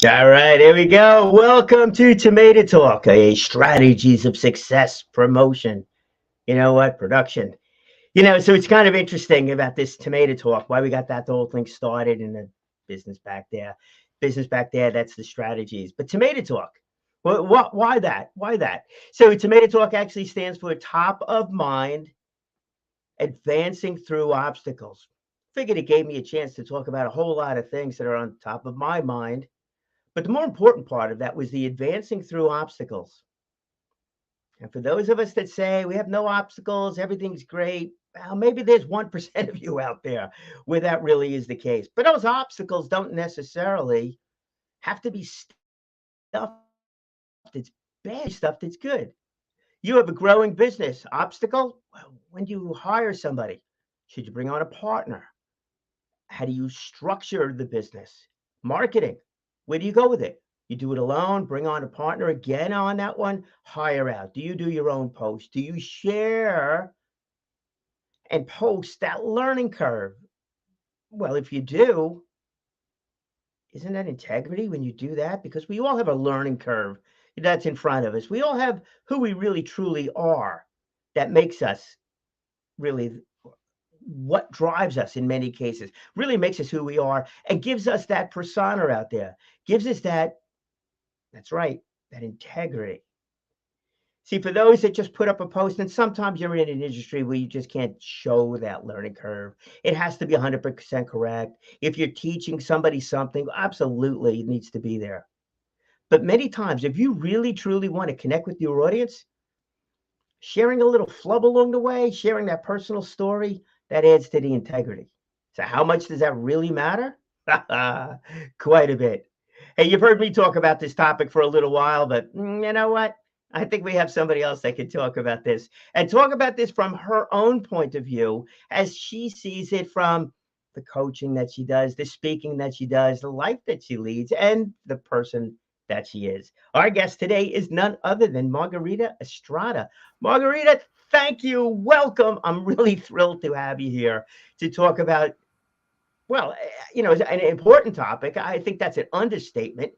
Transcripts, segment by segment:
All right, here we go. Welcome to Tomato Talk, a strategies of success promotion. You know what? Production. So it's kind of interesting about this Tomato Talk, why we got that whole thing started in the business back there. Business back there, that's the strategies. But Tomato Talk, why that? Why that? So Tomato Talk actually stands for top of mind, advancing through obstacles. Figured it gave me a chance to talk about a whole lot of things that are on top of my mind, but the more important part of that was the advancing through obstacles. And for those of us that say we have no obstacles, everything's great, well, maybe there's 1% of you out there where that really is the case. But those obstacles don't necessarily have to be stuff that's bad, stuff that's good. You have a growing business obstacle. Well, when do you hire somebody? Should you bring on a partner? How do you structure the business? Marketing. Where do you go with it? You do it alone, bring on a partner again on that one, hire out. Do you do your own post? Do you share and post that learning curve? Well, if you do, isn't that integrity when you do that? Because we all have a learning curve that's in front of us. We all have who we really truly are that makes us really what drives us in many cases, really makes us who we are and gives us that persona out there, gives us that's right, that integrity. See, for those that just put up a post, and sometimes you're in an industry where you just can't show that learning curve. It has to be 100% correct. If you're teaching somebody something, absolutely it needs to be there. But many times, if you really truly want to connect with your audience, sharing a little flub along the way, sharing that personal story, that adds to the integrity. So, how much does that really matter? Quite a bit. Hey, you've heard me talk about this topic for a little while, but you know what? I think we have somebody else that can talk about this and talk about this from her own point of view as she sees it from the coaching that she does, the speaking that she does, the life that she leads, and the person that she is. Our guest today is none other than Margarita Estrada. Margarita, thank you. Welcome. I'm really thrilled to have you here to talk about, well, an important topic. I think that's an understatement.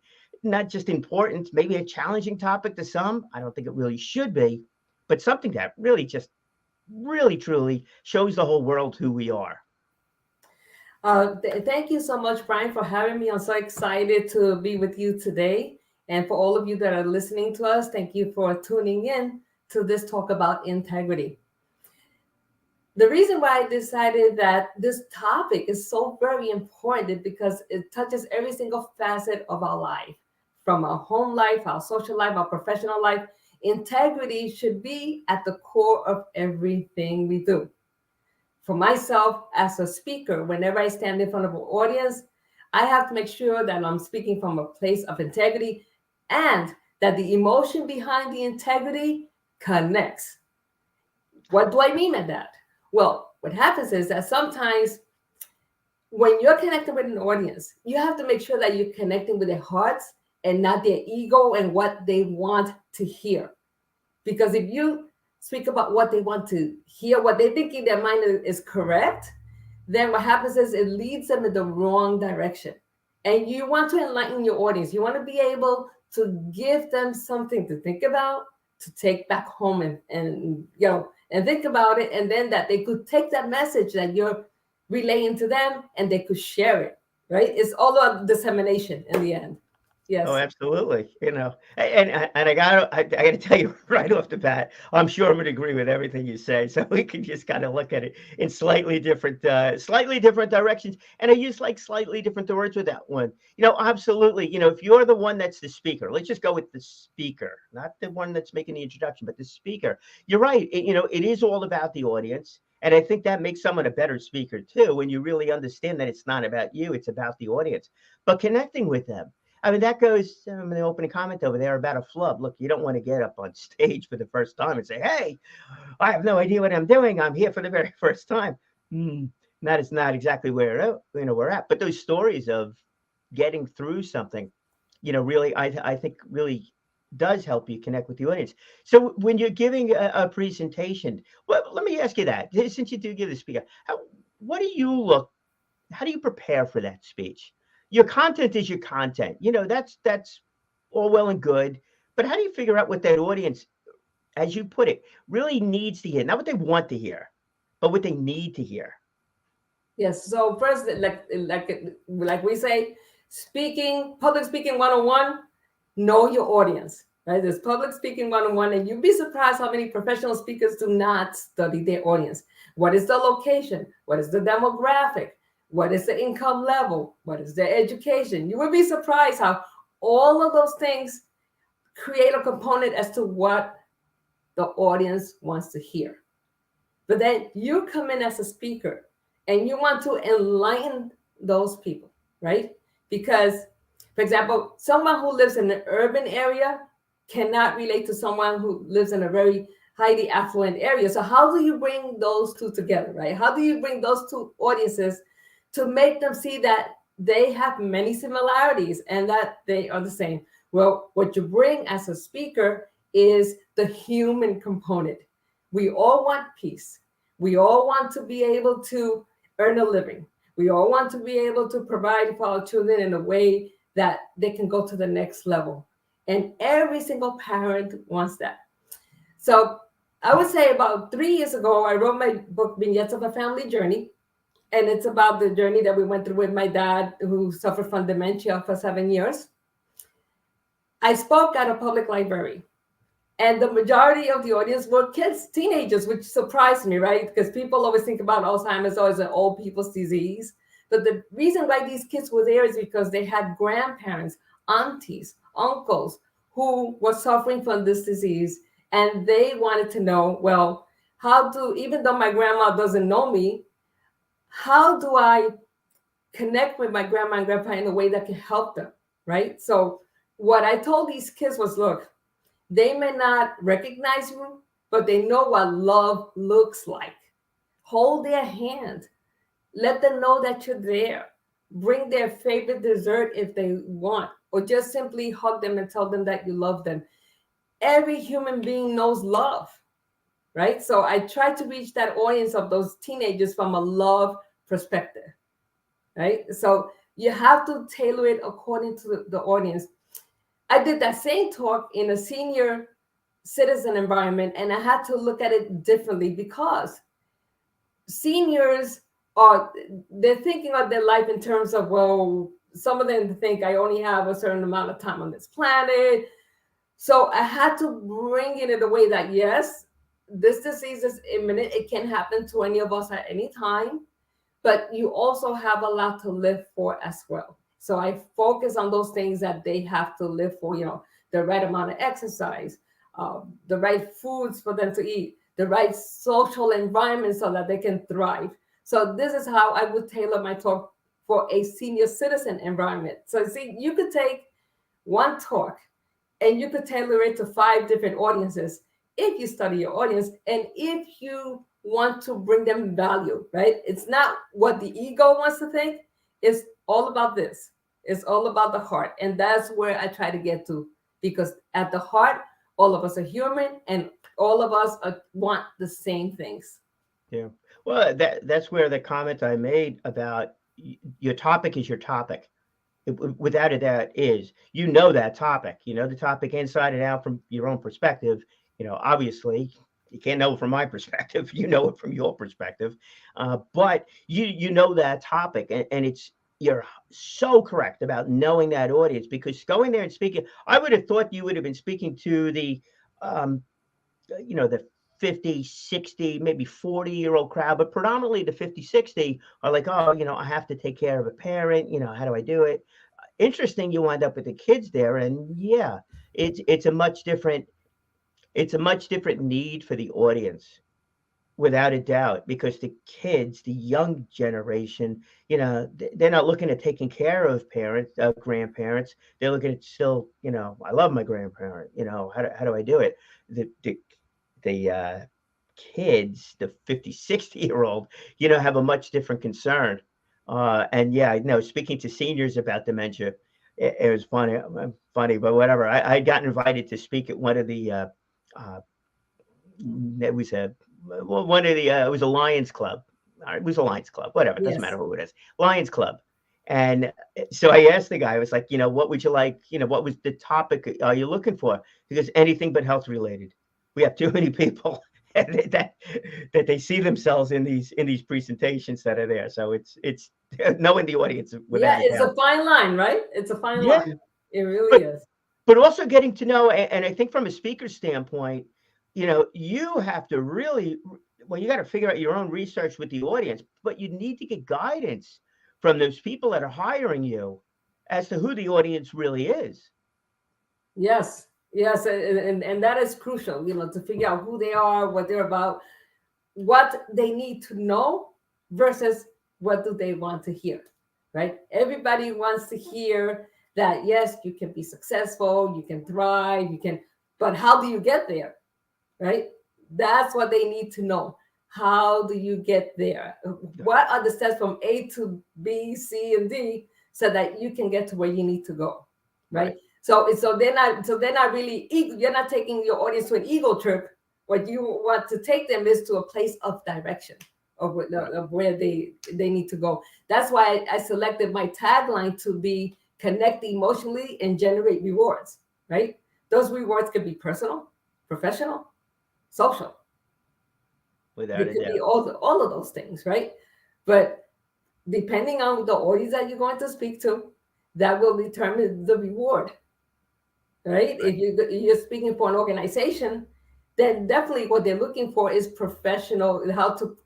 Not just important, maybe a challenging topic to some. I don't think it really should be, but something that really just really truly shows the whole world who we are. Thank you so much, Brian, for having me. I'm so excited to be with you today. And for all of you that are listening to us, thank you for tuning in to this talk about integrity. The reason why I decided that this topic is so very important is because it touches every single facet of our life, from our home life, our social life, our professional life. Integrity should be at the core of everything we do. For myself as a speaker, whenever I stand in front of an audience, I have to make sure that I'm speaking from a place of integrity and that the emotion behind the integrity connects. What do I mean by that? Well, what happens is that sometimes when you're connecting with an audience, you have to make sure that you're connecting with their hearts and not their ego and what they want to hear. Because if you speak about what they want to hear, what they think in their mind is correct, then what happens is it leads them in the wrong direction. And you want to enlighten your audience. You want to be able to give them something to think about, to take back home and think about it, and then that they could take that message that you're relaying to them and they could share it. Right? It's all about dissemination in the end. Oh, Yes. absolutely. And I got to tell you right off the bat, I'm sure I'm going to agree with everything you say. So we can just kind of look at it in slightly different directions. And I use like slightly different words with that one. Absolutely. If you're the one that's the speaker, let's just go with the speaker, not the one that's making the introduction, but the speaker. You're right. It is all about the audience. And I think that makes someone a better speaker too, when you really understand that it's not about you, it's about the audience, but connecting with them. I mean, that goes in the opening comment over there about a flub. Look, you don't want to get up on stage for the first time and say, "Hey, I have no idea what I'm doing. I'm here for the very first time." That is not exactly where we're at. But those stories of getting through something, really, I think really does help you connect with the audience. So when you're giving a presentation, well, let me ask you that. Since you do give the speaker, what do you look? How do you prepare for that speech? your content is your content. That's all well and good. But how do you figure out what that audience, as you put it, really needs to hear? Not what they want to hear, but what they need to hear. Yes. So first, like we say, public speaking 101, know your audience. Right? There's public speaking 101, and you'd be surprised how many professional speakers do not study their audience. What is the location? What is the demographic? What is the income level? What is their education? You would be surprised how all of those things create a component as to what the audience wants to hear. But then you come in as a speaker and you want to enlighten those people, right? Because, for example, someone who lives in an urban area cannot relate to someone who lives in a very highly affluent area. So how do you bring those two together, right? How do you bring those two audiences to make them see that they have many similarities and that they are the same? Well, what you bring as a speaker is the human component. We all want peace. We all want to be able to earn a living. We all want to be able to provide for our children in a way that they can go to the next level. And every single parent wants that. So I would say about 3 years ago, I wrote my book, Vignettes of a Family Journey. And it's about the journey that we went through with my dad, who suffered from dementia for 7 years. I spoke at a public library. And the majority of the audience were kids, teenagers, which surprised me, right? Because people always think about Alzheimer's as an old people's disease. But the reason why these kids were there is because they had grandparents, aunties, uncles who were suffering from this disease. And they wanted to know, well, even though my grandma doesn't know me, how do I connect with my grandma and grandpa in a way that can help them, right? So what I told these kids was, look, they may not recognize you, but they know what love looks like. Hold their hand. Let them know that you're there. Bring their favorite dessert if they want, or just simply hug them and tell them that you love them. Every human being knows love, right? So I try to reach that audience of those teenagers from a love perspective, right? So you have to tailor it according to the audience. I did that same talk in a senior citizen environment, and I had to look at it differently because seniors they're thinking of their life in terms of, well, some of them think I only have a certain amount of time on this planet. So I had to bring it in a way that, yes, this disease is imminent. It can happen to any of us at any time, but you also have a lot to live for as well. So I focus on those things that they have to live for, the right amount of exercise, the right foods for them to eat, the right social environment so that they can thrive. So this is how I would tailor my talk for a senior citizen environment. So see, you could take one talk and you could tailor it to 5 different audiences if you study your audience and if you want to bring them value, right? It's not what the ego wants to think. It's all about this. It's all about the heart. And that's where I try to get to, because at the heart, all of us are human and all of us want the same things. Yeah. Well, that's where the comment I made about your topic is your topic. Without a doubt is, that topic, the topic inside and out from your own perspective. Obviously you can't know it from my perspective, it from your perspective, but you know that topic, and you're so correct about knowing that audience, because going there and speaking, I would have thought you would have been speaking to the the 50, 60, maybe 40-year-old crowd, but predominantly the 50, 60 are like, oh, I have to take care of a parent, how do I do it? Interesting, you wind up with the kids there, and yeah, it's a much different need for the audience, without a doubt, because the kids, the young generation, they're not looking at taking care of parents, grandparents. They're looking at still, I love my grandparent. How do I do it? The kids, the 50, 60-year-old, have a much different concern. And yeah, speaking to seniors about dementia, it was funny, but whatever. I got invited to speak at one of the, it was one of the, it was a Lions Club. It was a Lions Club, whatever. It doesn't Yes. matter who it is. Lions Club. And so I asked the guy, I was like, what would you like? What was the topic are you looking for? Because anything but health related. We have too many people that they see themselves in these presentations that are there. So it's knowing the audience Yeah, without a it's doubt. a fine line, right? It's a fine Yeah, line. It really but is. but also getting to know, and I think from a speaker standpoint, you have to really, well, you got to figure out your own research with the audience, but you need to get guidance from those people that are hiring you as to who the audience really is. Yes, yes, and that is crucial, to figure out who they are, what they're about, what they need to know versus what do they want to hear, right? Everybody wants to hear that, yes, you can be successful, you can thrive, but how do you get there, right? That's what they need to know. How do you get there? What are the steps from A to B, C, and D so that you can get to where you need to go, right? Right. So they're not really you're not taking your audience to an ego trip. What you want to take them is to a place of direction Right. of where they need to go. That's why I selected my tagline to be connect emotionally and generate rewards, right? Those rewards could be personal, professional, social. They Without a could be doubt. all of those things, right? But depending on the audience that you're going to speak to, that will determine the reward, right? Right. If you're speaking for an organization, then definitely what they're looking for is professional, how to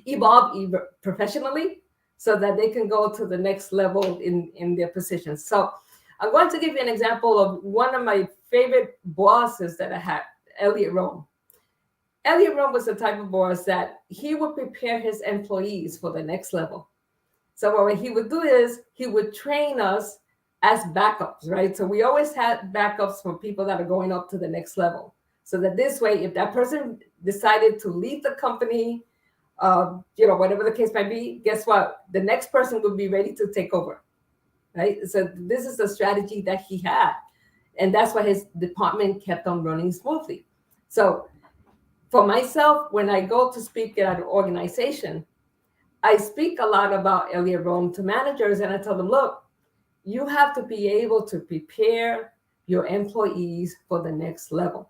evolve professionally so that they can go to the next level in their positions. So I'm going to give you an example of one of my favorite bosses that I had, Elliot Rome. Elliot Rome was the type of boss that he would prepare his employees for the next level. So what he would do is he would train us as backups, right? So we always had backups for people that are going up to the next level. So that this way, if that person decided to leave the company, whatever the case might be, guess what? The next person would be ready to take over, right? So this is the strategy that he had. And that's why his department kept on running smoothly. So for myself, when I go to speak at an organization, I speak a lot about Elliot Rome to managers, and I tell them, look, you have to be able to prepare your employees for the next level.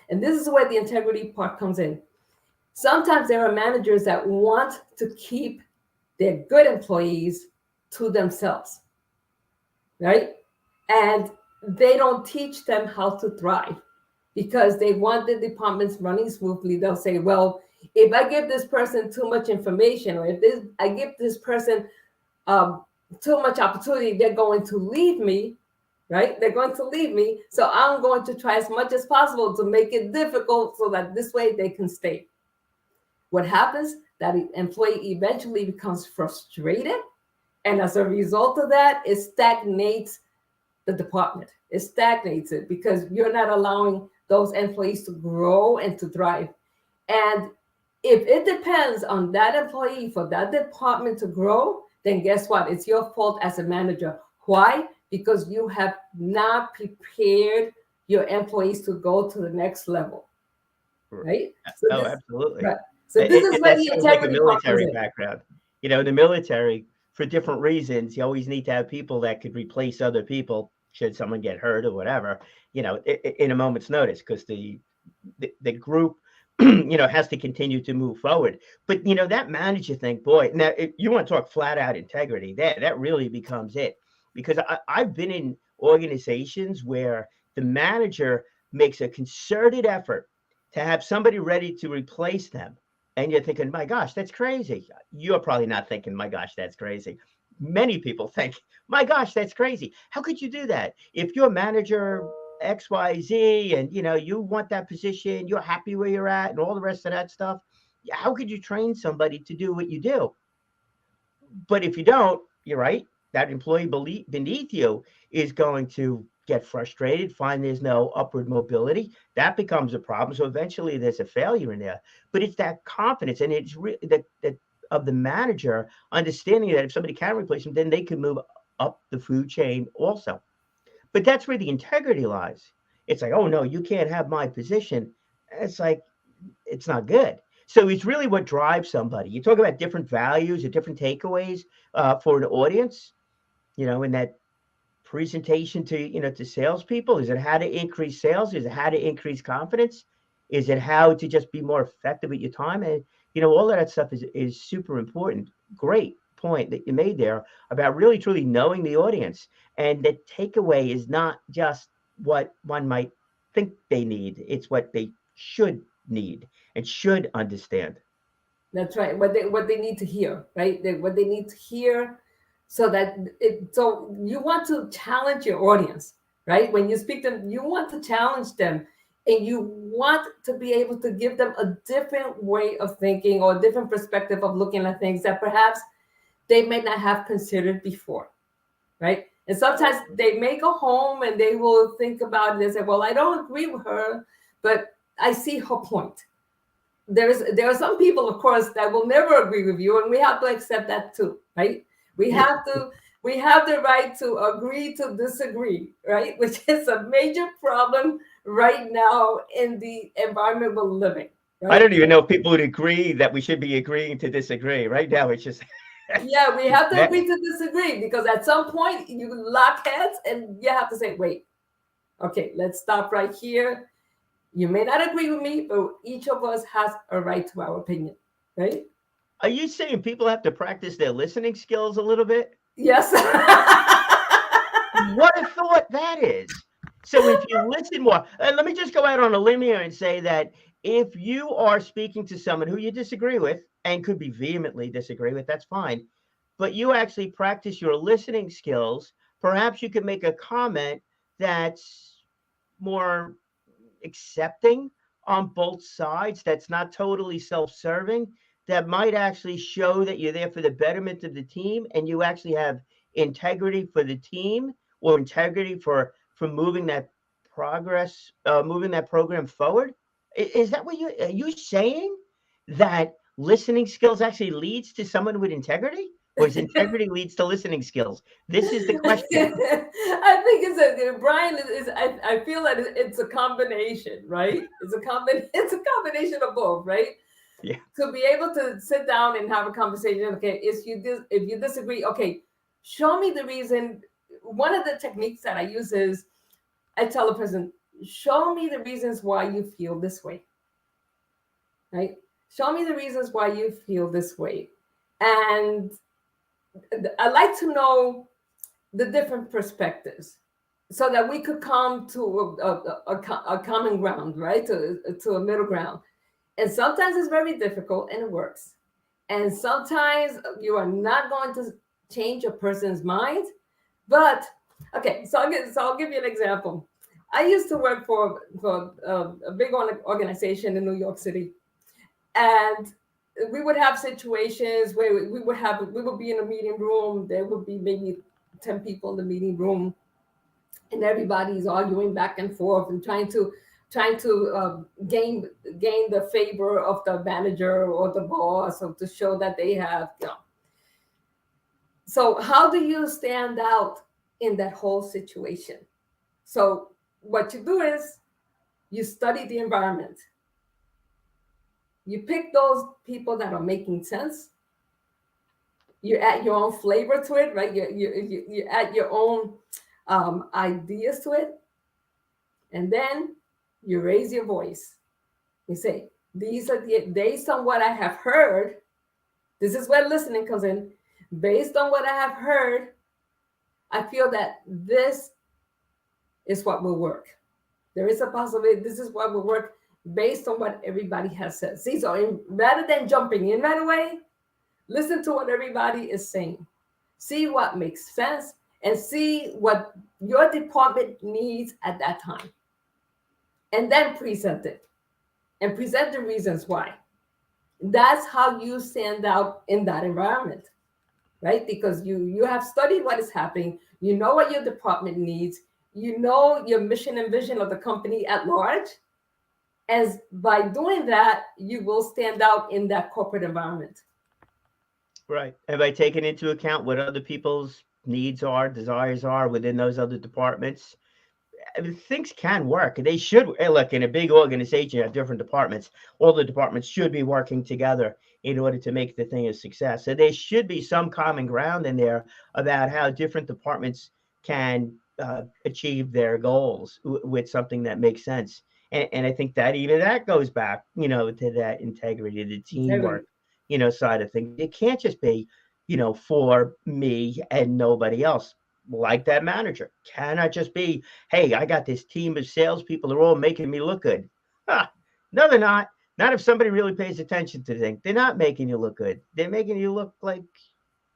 And this is where the integrity part comes in. Sometimes there are managers that want to keep their good employees to themselves, right? And they don't teach them how to thrive because they want the departments running smoothly. They'll say, well, if I give this person too much information, or if I give this person too much opportunity, they're going to leave me, right? They're going to leave me. So I'm going to try as much as possible to make it difficult so that this way they can stay. What happens? That employee eventually becomes frustrated. And as a result of that, it stagnates the department. It stagnates it because you're not allowing those employees to grow and to thrive. And if it depends on that employee for that department to grow, then guess what? It's your fault as a manager. Why? Because you have not prepared your employees to go to the next level, right? So Oh, this, absolutely. right. So this is where That the sounds like a integrity part comes military in. background. In the military, for different reasons, you always need to have people that could replace other people should someone get hurt or whatever, in a moment's notice, because the group, has to continue to move forward. But that manager thing, boy, now if you want to talk flat out integrity, that really becomes it. Because I've been in organizations where the manager makes a concerted effort to have somebody ready to replace them. And you're thinking, my gosh, that's crazy. You're probably not thinking, my gosh, that's crazy. Many people think, my gosh, that's crazy. How could you do that? If your manager XYZ and you want that position, you're happy where you're at and all the rest of that stuff, how could you train somebody to do what you do? But if you don't, you're right. That employee beneath you is going to get frustrated, find there's no upward mobility. That becomes a problem. So eventually there's a failure in there. But it's that confidence, and it's that of the manager understanding that if somebody can replace them, then they can move up the food chain also. But that's where the integrity lies. It's like, oh no, you can't have my position. It's like, it's not good. So it's really what drives somebody. You talk about different values or different takeaways for an audience, in that presentation to, to salespeople. Is it how to increase sales? Is it how to increase confidence? Is it how to just be more effective at your time? And, all of that stuff is super important. Great point that you made there about really truly knowing the audience. And the takeaway is not just what one might think they need. It's what they should need and should understand. That's right. What they need to hear, right? What they need to hear, so that so you want to challenge your audience, right? When you speak to them, you want to challenge them, and you want to be able to give them a different way of thinking or a different perspective of looking at things that perhaps they may not have considered before, right? And sometimes they may go home and they will think about it and say, "Well, I don't agree with her, but I see her point." There are some people, of course, that will never agree with you, and we have to accept that too, right? We have the right to agree to disagree, right? Which is a major problem right now in the environment we're living, I right? don't even know if people would agree that we should be agreeing to disagree. Right now, it's just Yeah, we have to that, agree to disagree, because at some point you lock heads and you have to say, wait, okay, let's stop right here. You may not agree with me, but each of us has a right to our opinion, right? Are you saying people have to practice their listening skills a little bit? Yes. What a thought that is. So if you listen more, let me just go out on a limb here and say that if you are speaking to someone who you disagree with and could be vehemently disagree with, that's fine. But you actually practice your listening skills, perhaps you could make a comment that's more accepting on both sides, that's not totally self-serving, that might actually show that you're there for the betterment of the team and you actually have integrity for the team or integrity for moving that moving that program forward. Is that what are you saying, that listening skills actually leads to someone with integrity, or is integrity leads to listening skills? This is the question. I think Brian is I feel that it's a combination, right? It's a combination of both, right? Yeah. To be able to sit down and have a conversation. Okay, if you disagree, okay, show me the reason. One of the techniques that I use is I tell a person, show me the reasons why you feel this way, right? Show me the reasons why you feel this way. And I like to know the different perspectives so that we could come to a common ground, right? To a middle ground. And sometimes it's very difficult and it works. And sometimes you are not going to change a person's mind. But okay, so I'll give you an example. I used to work for a big organization in New York City, and we would have situations where we would be in a meeting room. There would be maybe 10 people in the meeting room, and everybody's arguing back and forth and trying to gain the favor of the manager or the boss, or to show that they have, So how do you stand out in that whole situation? So what you do is you study the environment. You pick those people that are making sense. You add your own flavor to it, right? You add your own ideas to it. And then you raise your voice. You say, based on what I have heard, this is where listening comes in. Based on what I have heard, I feel that this is what will work. There is a possibility this is what will work based on what everybody has said. See, so rather than jumping in right away, listen to what everybody is saying. See what makes sense and see what your department needs at that time. And then present it and present the reasons why. That's how you stand out in that environment, right? Because you have studied what is happening. You know what your department needs. You know your mission and vision of the company at large. As by doing that, you will stand out in that corporate environment. Right. And by taking into account what other people's needs are, desires are within those other departments, I mean, things can work. They should. Look, in a big organization, you have different departments. All the departments should be working together in order to make the thing a success. So there should be some common ground in there about how different departments can achieve their goals with something that makes sense. And I think that even that goes back, to that integrity, the teamwork, Integrity. side of things. It can't just be, for me and nobody else. Like that manager cannot just be, hey, I got this team of salespeople. They're all making me look good. Huh. No, they're not. Not if somebody really pays attention to things. They're not making you look good. They're making you look like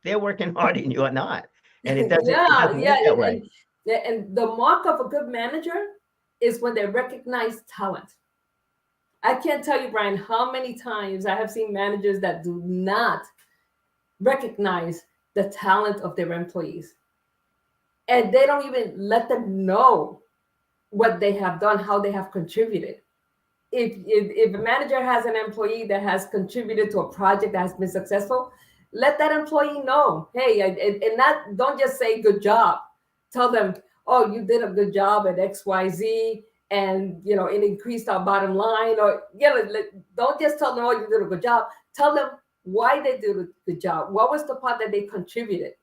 they're working hard and you're not. And it doesn't. It Yeah, doesn't yeah, work that way. and the mark of a good manager is when they recognize talent. I can't tell you, Brian, how many times I have seen managers that do not recognize the talent of their employees, and they don't even let them know what they have done, how they have contributed. If a manager has an employee that has contributed to a project that has been successful, let that employee know, hey, and not don't just say good job. Tell them, oh, you did a good job at XYZ, and it increased our bottom line. Or don't just tell them, oh, you did a good job. Tell them why they did a good job. What was the part that they contributed?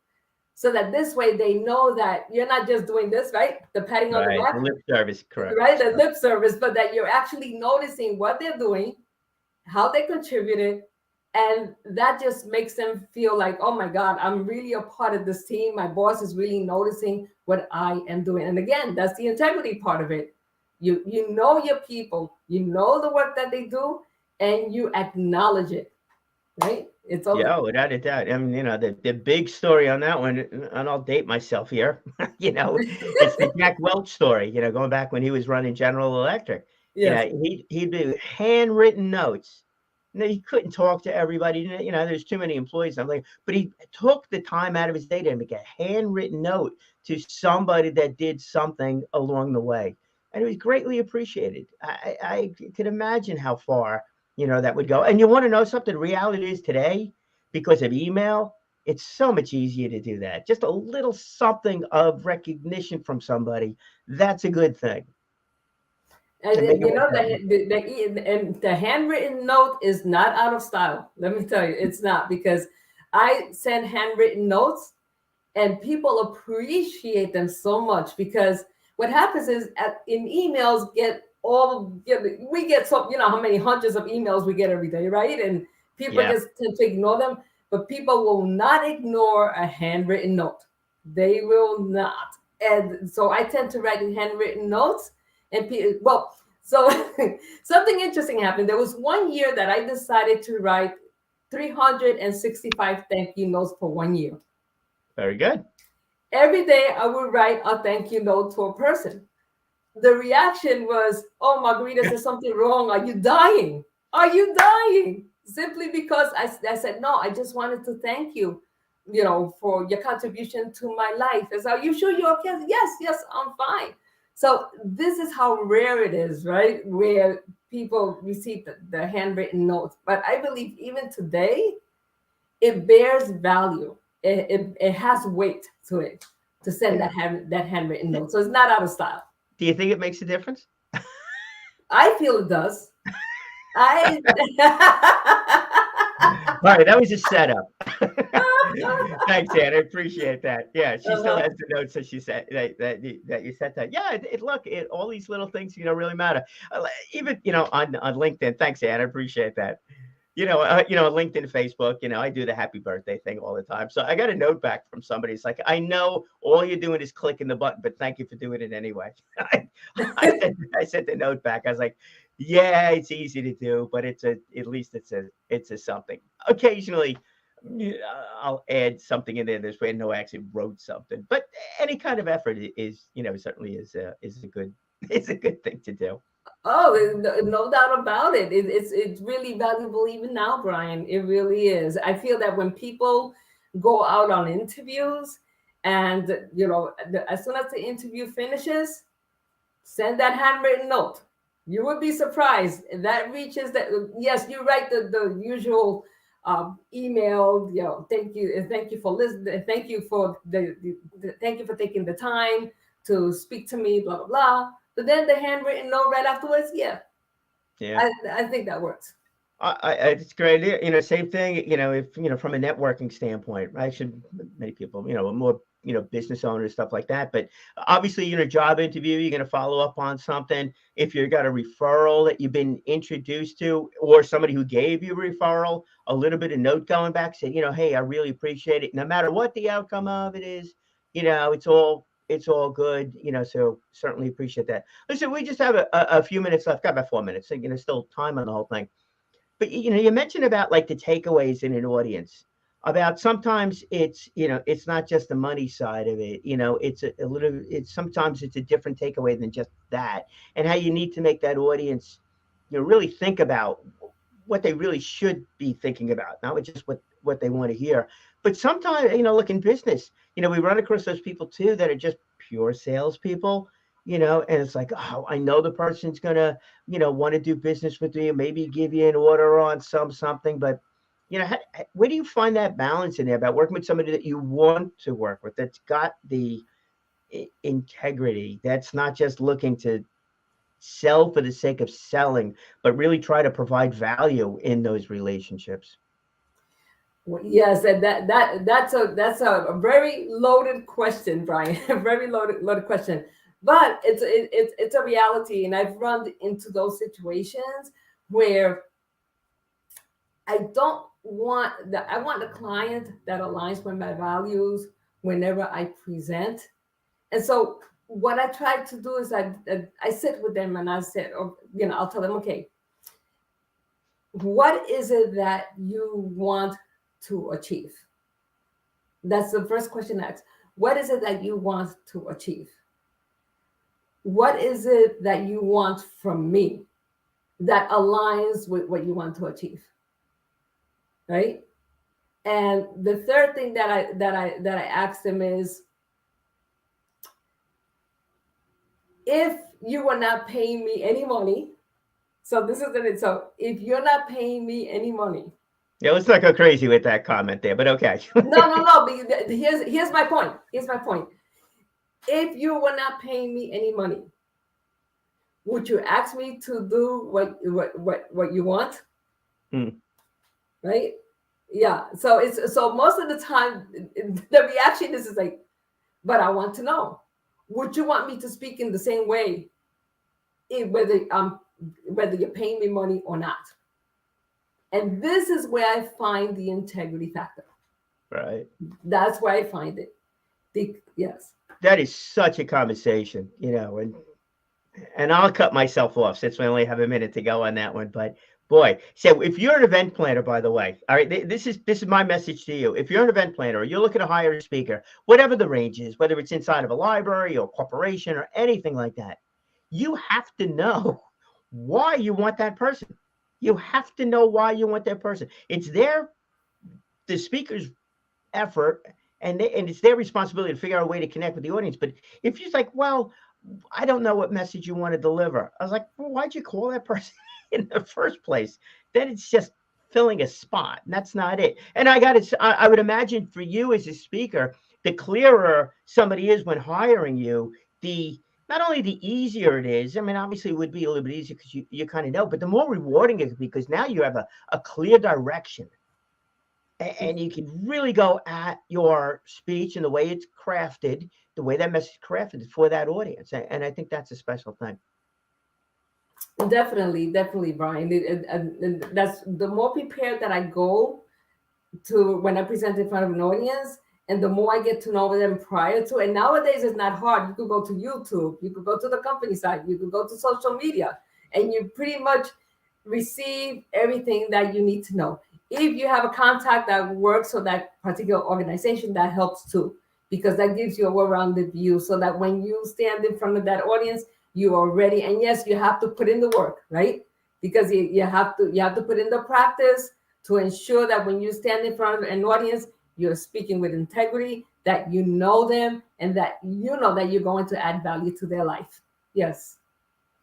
So that this way they know that you're not just doing this, right? The patting on the Right. The back, lip service, correct. right? The lip service, but that you're actually noticing what they're doing, how they contributed, and that just makes them feel like, oh my God, I'm really a part of this team. My boss is really noticing what I am doing. And again, that's the integrity part of it. You know your people, you know the work that they do, and you acknowledge it, right? It's all Yeah, without a doubt. I mean, the big story on that one, and I'll date myself here, it's the Jack Welch story, going back when he was running General Electric. yes. He'd do handwritten notes. He couldn't talk to everybody. There's too many employees. I'm like, but he took the time out of his day to make a handwritten note to somebody that did something along the way. And it was greatly appreciated. I could imagine how far, that would go. And you want to know something? The reality is today, because of email, it's so much easier to do that. Just a little something of recognition from somebody. That's a good thing to make And it work out. the handwritten note is not out of style. Let me tell you, it's not, because I send handwritten notes and people appreciate them so much, because what happens is in emails we get some, how many hundreds of emails we get every day, right? And people Yeah. just tend to ignore them, but people will not ignore a handwritten note. They will not. And so I tend to write in handwritten notes. And so something interesting happened. There was one year that I decided to write 365 thank you notes for 1 year. Very good. Every day I would write a thank you note to a person. The reaction was, oh, Margarita, is there something wrong? Are you dying? Are you dying? Simply because I said, no, I just wanted to thank you, for your contribution to my life. I said, are you sure you're okay? Yes, I'm fine. So this is how rare it is, right? Where people receive the handwritten notes. But I believe even today, it bears value. It has weight to it to send that handwritten note. So it's not out of style. Do you think it makes a difference? I feel it does. I All right, that was a setup. Thanks, Ann. I appreciate that. Yeah, she still has the notes that she said that you said that. Yeah, all these little things, really matter. Even on LinkedIn. Thanks, Ann. I appreciate that. LinkedIn, Facebook, I do the happy birthday thing all the time. So I got a note back from somebody. It's like, I know all you're doing is clicking the button, but thank you for doing it anyway. I sent the note back. I was like, yeah, it's easy to do, but at least it's a something. Occasionally, I'll add something in there this way. No, I actually wrote something, but any kind of effort is, certainly is a good it's a good thing to do. Oh, no doubt about it. It's really valuable even now, Brian. It really is. I feel that when people go out on interviews, and as soon as the interview finishes, send that handwritten note. You would be surprised. That reaches that. Yes, you write the usual email. Thank you for listening. Thank you for thank you for taking the time to speak to me, blah, blah, blah. But then the handwritten note right afterwards, yeah, Yeah. I think that works. It's great. Same thing, if, from a networking standpoint, right? Many people, more, business owners, stuff like that. But obviously, job interview, you're going to follow up on something. If you've got a referral that you've been introduced to, or somebody who gave you a referral, a little bit of note going back, say, hey, I really appreciate it. No matter what the outcome of it is, it's all good, so certainly appreciate that. Listen, we just have a few minutes left, got about 4 minutes, so, still time on the whole thing. But you mentioned about like the takeaways in an audience, about sometimes it's not just the money side of it, it's sometimes it's a different takeaway than just that, and how you need to make that audience, really think about what they really should be thinking about, not just what they want to hear. But sometimes, look, in business, we run across those people too that are just pure salespeople, and it's like, oh, I know the person's gonna, want to do business with you, maybe give you an order on something, but where do you find that balance in there about working with somebody that you want to work with, that's got the integrity, that's not just looking to sell for the sake of selling, but really try to provide value in those relationships? Yes, and that's a very loaded question, Brian. A very loaded question. But it's a reality, and I've run into those situations where I don't want I want the client that aligns with my values whenever I present. And so what I try to do is I sit with them and I said, or I'll tell them, okay, what is it that you want to achieve? That's the first question asked. What is it that you want to achieve? What is it that you want from me that aligns with what you want to achieve? Right? And the third thing that I asked them is, if you were not paying me any money, so this is it. So if you're not paying me any money, Yeah, let's not go crazy with that comment there, but okay. no. Here's my point. Here's my point. If you were not paying me any money, would you ask me to do what you want? Right? Yeah. So most of the time, the reaction is like, but I want to know, would you want me to speak in the same way, whether you're paying me money or not? And this is where I find the integrity factor. Right. That's where I find it. Yes. That is such a conversation, and I'll cut myself off since we only have a minute to go on that one. But boy, so if you're an event planner, by the way, all right, this is my message to you. If you're an event planner or you're looking to hire a speaker, whatever the range is, whether it's inside of a library or corporation or anything like that, you have to know why you want that person. You have to know why you want that person. It's the speaker's effort, and it's their responsibility to figure out a way to connect with the audience. But if you're like, well, I don't know what message you want to deliver, I was like, well, why'd you call that person in the first place? Then it's just filling a spot, and that's not it. And I would imagine for you as a speaker, the clearer somebody is when hiring you, not only the easier it is, I mean, obviously it would be a little bit easier because you kind of know, but the more rewarding it is, because now you have a clear direction, and you can really go at your speech and the way it's crafted, the way that message is crafted for that audience. And I think that's a special thing. Definitely, Brian. And that's the more prepared that I go to when I present in front of an audience, and the more I get to know them prior to. And nowadays it's not hard. You could go to YouTube, you could go to the company site, you could go to social media, and you pretty much receive everything that you need to know. If you have a contact that works for that particular organization, that helps too, because that gives you a well-rounded view, so that when you stand in front of that audience, you are ready. And yes, you have to put in the work, right? Because you have to put in the practice to ensure that when you stand in front of an audience, you're speaking with integrity, that you know them, and that you know that you're going to add value to their life. Yes.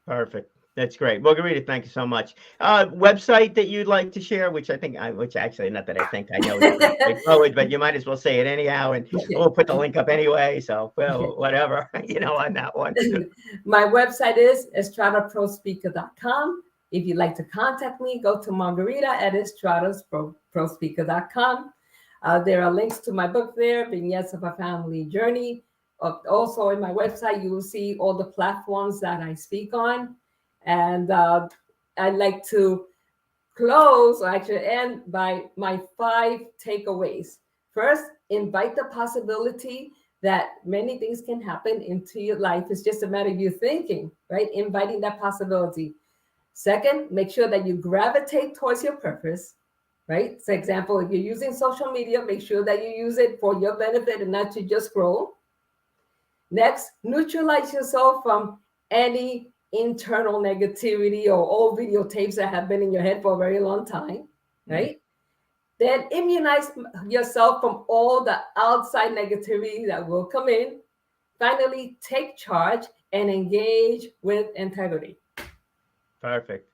Perfect. That's great. Margarita, thank you so much. Website that you'd like to share, which actually, not that I think I know it's pretty straightforward, but you might as well say it anyhow, and we'll put the link up anyway. So, well, whatever, on that one. My website is estradaprospeaker.com. If you'd like to contact me, go to Margarita at estradaprospeaker.com. There are links to my book there, Vignettes of a Family Journey. Also, in my website, you will see all the platforms that I speak on. And I'd like to close, or actually end, by my 5 takeaways. First, invite the possibility that many things can happen into your life. It's just a matter of you thinking, right? Inviting that possibility. Second, make sure that you gravitate towards your purpose, right? So example, if you're using social media, make sure that you use it for your benefit and not to just scroll. Next, neutralize yourself from any internal negativity or old videotapes that have been in your head for a very long time, right? Then immunize yourself from all the outside negativity that will come in. Finally, take charge and engage with integrity. Perfect.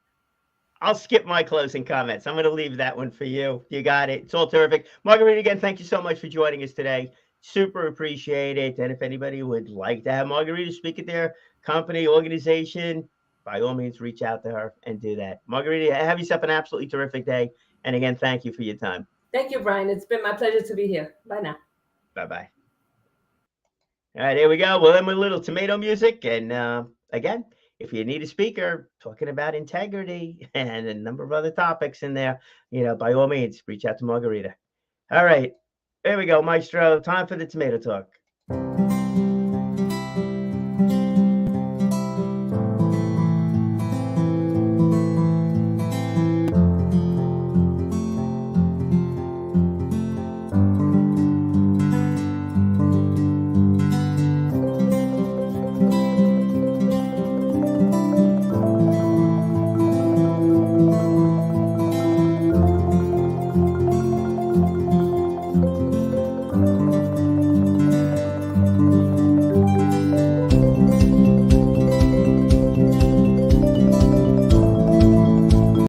I'll skip my closing comments. I'm going to leave that one for you. You got it. It's all terrific. Margarita, again, thank you so much for joining us today. Super appreciate it. And if anybody would like to have Margarita speak at their company, organization, by all means, reach out to her and do that. Margarita, have yourself an absolutely terrific day. And again, thank you for your time. Thank you, Brian. It's been my pleasure to be here. Bye now. Bye-bye. All right, here we go. Well, then with a little tomato music. And again, if you need a speaker talking about integrity and a number of other topics in there, by all means, reach out to Margarita. All right, there we go, Maestro. Time for the tomato talk.